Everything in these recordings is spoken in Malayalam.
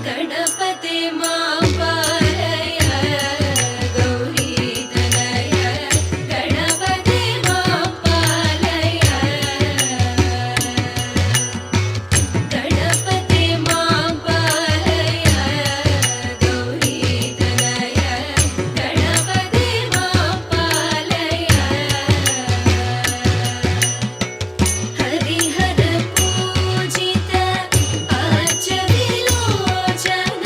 गणपते मां पालय गौरीतनय गणपते मां पालय गणपते मां पालय गौरीतनय गणपते मां पालय हरिहर पूजित आच विलोचन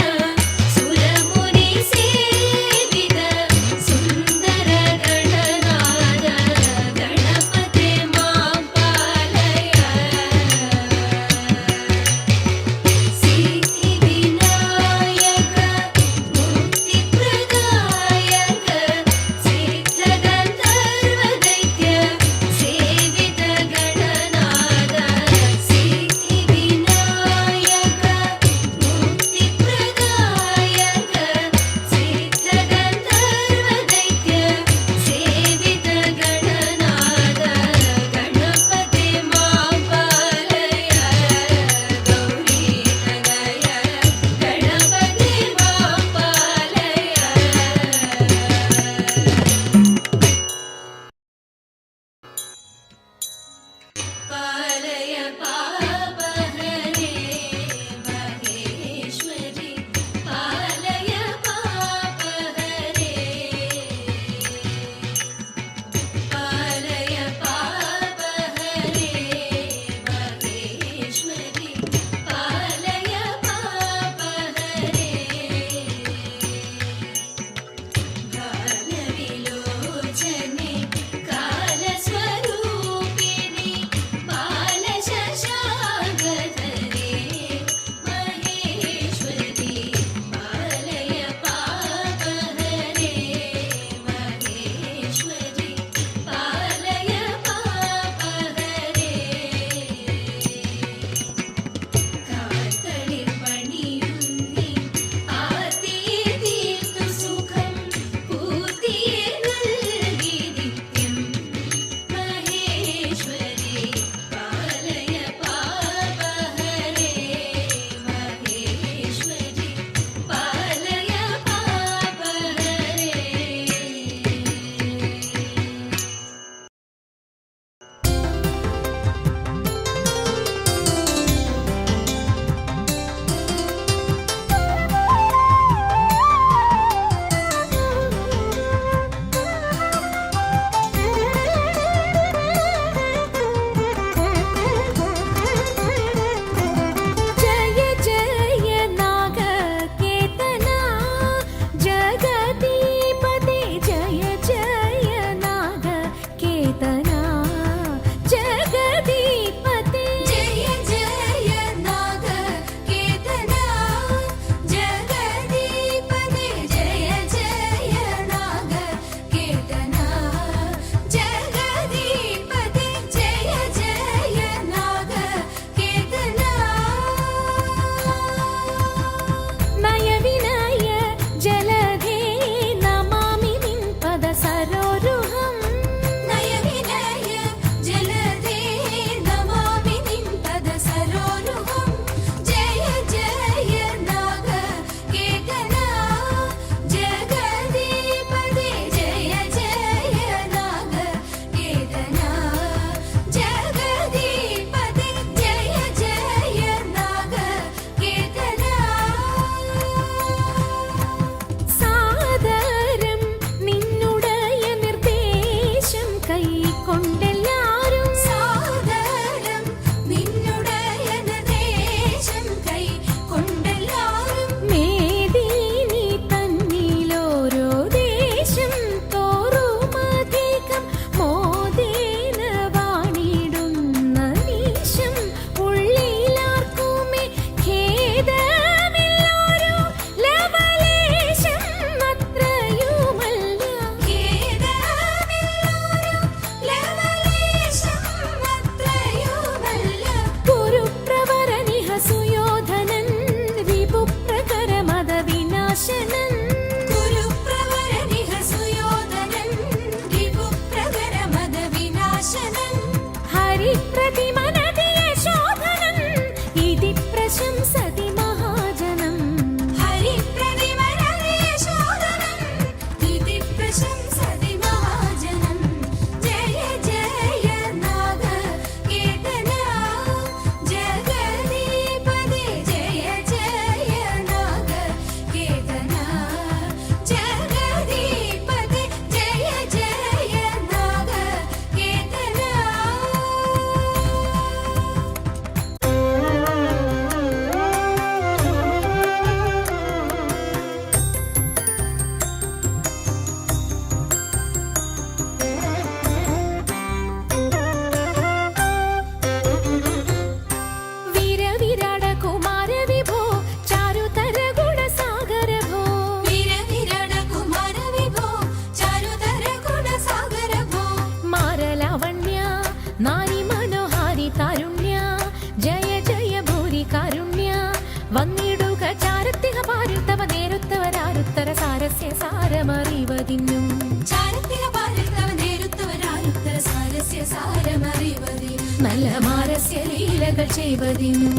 സാരമറിവതിന്നും ചാരത്തിക പാലിത്തവ നേരുത്തവരാരുത്തര സാരസ്യ സാരമറിവതിനും നല്ല മാരസ്യ ലീലകൾ ചെയ്വതിനും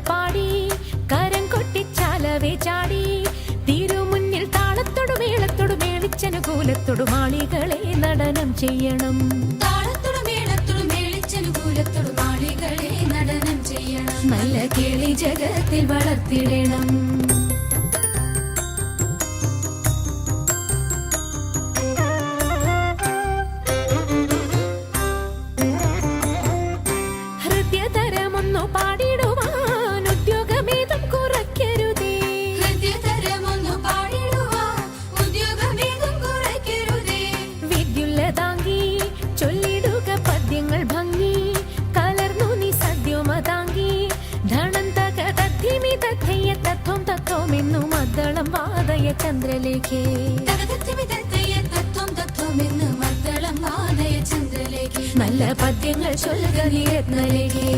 പാടി കരം കൊട്ടിച്ചാലവേ ചാടി തിരുമുന്നിൽ താളത്തോടു മേളത്തോടു മേളിച്ചനുകൂലത്തോടു മാളികളെ നടനം ചെയ്യണം. താളത്തോടു മേളത്തോടു മേളിച്ചനുകൂലത്തോടു മാളികളെ നടനം ചെയ്യണം. നല്ല കേളി ജഗത്തിൽ വളർത്തിടണം. ഹൃദയതരമൊന്നു പാടിടുവാൻ ഉദ്യോഗമേതും കുറയ്ക്കരുതേ. ഹൃദയതരമൊന്നു പാടിടുവാൻ ഉദ്യോഗമേതും കുറയ്ക്കരുതേ. വിദ്യുല്ലതാങ്കി ചൊല്ലിടുക പദ്യങ്ങൾ ഭംഗി കലർന്നു നീ സദ്യമതാങ്കി ധണം തക തദ്ധിമി തഥയ്യ തത്വം തത്വമെന്നു മദ്ദളം വാദയ ചന്ദ്രലേഖേ. തകതത്തിമി തത്തയ്യ തത്വം തത്വമെന്ന് മദ്ദളം വാദയ ചന്ദ്രലേഖേ. നല്ല പദ്യങ്ങൾ ചൊല്ലുക നീ രത്നലേഖേ.